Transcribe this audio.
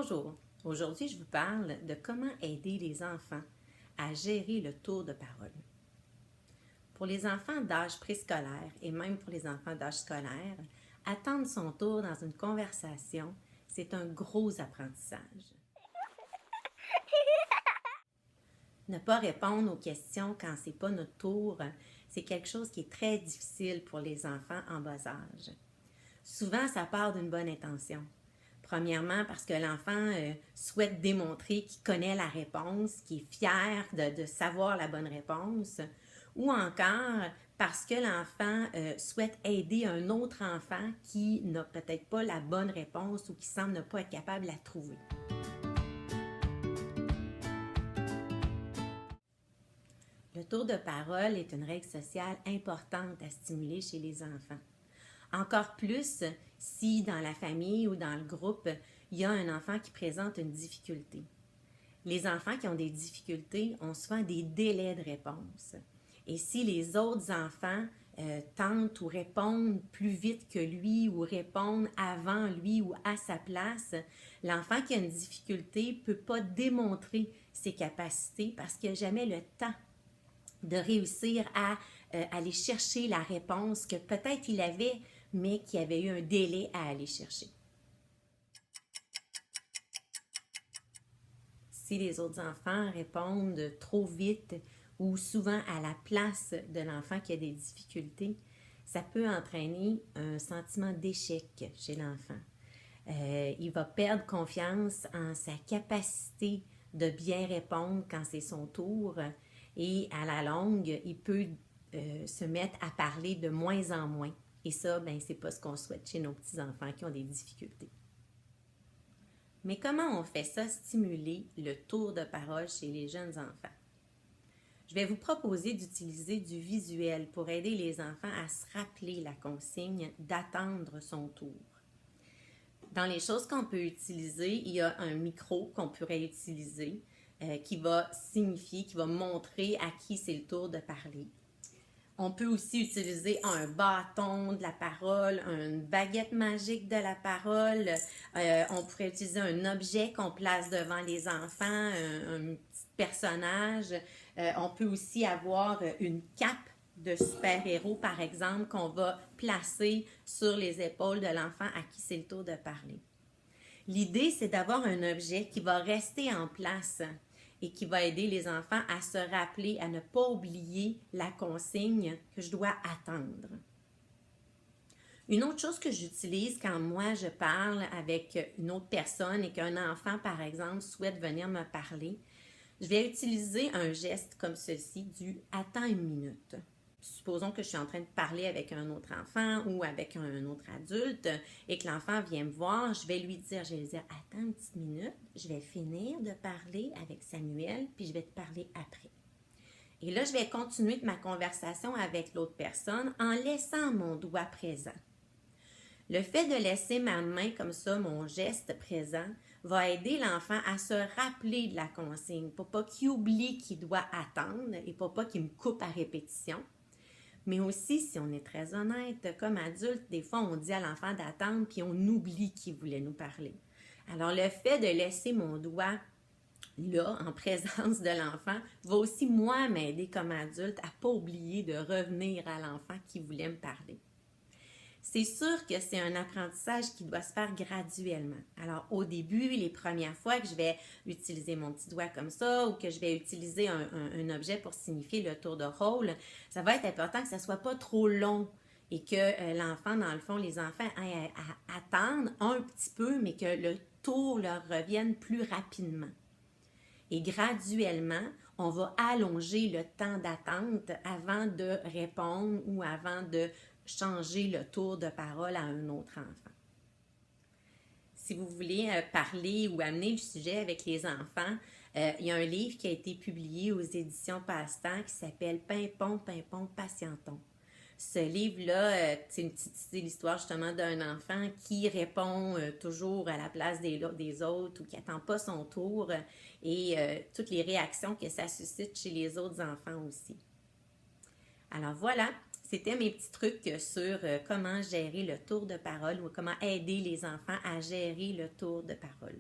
Bonjour, aujourd'hui je vous parle de comment aider les enfants à gérer le tour de parole. Pour les enfants d'âge préscolaire et même pour les enfants d'âge scolaire, attendre son tour dans une conversation, c'est un gros apprentissage. Ne pas répondre aux questions quand c'est pas notre tour, c'est quelque chose qui est très difficile pour les enfants en bas âge. Souvent, ça part d'une bonne intention. Premièrement, parce que l'enfant souhaite démontrer qu'il connaît la réponse, qu'il est fier de savoir la bonne réponse, ou encore parce que l'enfant souhaite aider un autre enfant qui n'a peut-être pas la bonne réponse ou qui semble ne pas être capable de la trouver. Le tour de parole est une règle sociale importante à stimuler chez les enfants. Encore plus si dans la famille ou dans le groupe, il y a un enfant qui présente une difficulté. Les enfants qui ont des difficultés ont souvent des délais de réponse. Et si les autres enfants tentent ou répondent plus vite que lui ou répondent avant lui ou à sa place, l'enfant qui a une difficulté ne peut pas démontrer ses capacités parce qu'il n'a jamais le temps de réussir à aller chercher la réponse que peut-être il avait, mais qu'il avait eu un délai à aller chercher. Si les autres enfants répondent trop vite ou souvent à la place de l'enfant qui a des difficultés, ça peut entraîner un sentiment d'échec chez l'enfant. Il va perdre confiance en sa capacité de bien répondre quand c'est son tour et à la longue, il peut se mettre à parler de moins en moins. Et ça, c'est pas ce qu'on souhaite chez nos petits-enfants qui ont des difficultés. Mais comment on fait ça, stimuler le tour de parole chez les jeunes enfants? Je vais vous proposer d'utiliser du visuel pour aider les enfants à se rappeler la consigne d'attendre son tour. Dans les choses qu'on peut utiliser, il y a un micro qu'on pourrait utiliser qui va signifier, qui va montrer à qui c'est le tour de parler. On peut aussi utiliser un bâton de la parole, une baguette magique de la parole. On pourrait utiliser un objet qu'on place devant les enfants, un petit personnage. On peut aussi avoir une cape de super-héros, par exemple, qu'on va placer sur les épaules de l'enfant à qui c'est le tour de parler. L'idée, c'est d'avoir un objet qui va rester en place et qui va aider les enfants à se rappeler, à ne pas oublier la consigne que je dois attendre. Une autre chose que j'utilise quand moi je parle avec une autre personne et qu'un enfant, par exemple, souhaite venir me parler, je vais utiliser un geste comme ceci du « attends une minute ». Supposons que je suis en train de parler avec un autre enfant ou avec un autre adulte et que l'enfant vient me voir, je vais lui dire, attends une petite minute, je vais finir de parler avec Samuel, puis je vais te parler après. Et là, je vais continuer ma conversation avec l'autre personne en laissant mon doigt présent. Le fait de laisser ma main comme ça, mon geste présent, va aider l'enfant à se rappeler de la consigne pour pas qu'il oublie qu'il doit attendre et pour pas qu'il me coupe à répétition. Mais aussi, si on est très honnête, comme adulte, des fois, on dit à l'enfant d'attendre puis on oublie qu'il voulait nous parler. Alors, le fait de laisser mon doigt là, en présence de l'enfant, va aussi, moi, m'aider comme adulte à ne pas oublier de revenir à l'enfant qui voulait me parler. C'est sûr que c'est un apprentissage qui doit se faire graduellement. Alors, au début, les premières fois que je vais utiliser mon petit doigt comme ça ou que je vais utiliser un objet pour signifier le tour de rôle, ça va être important que ça ne soit pas trop long et que l'enfant, dans le fond, les enfants aient à attendre un petit peu, mais que le tour leur revienne plus rapidement. Et graduellement, on va allonger le temps d'attente avant de répondre ou avant de changer le tour de parole à un autre enfant. Si vous voulez parler ou amener le sujet avec les enfants, il y a un livre qui a été publié aux éditions Passe-Temps qui s'appelle « Pimpon, pimpon, patienton ». Ce livre-là, c'est l'histoire justement d'un enfant qui répond toujours à la place des autres ou qui n'attend pas son tour et toutes les réactions que ça suscite chez les autres enfants aussi. Alors voilà, c'était mes petits trucs sur comment gérer le tour de parole ou comment aider les enfants à gérer le tour de parole.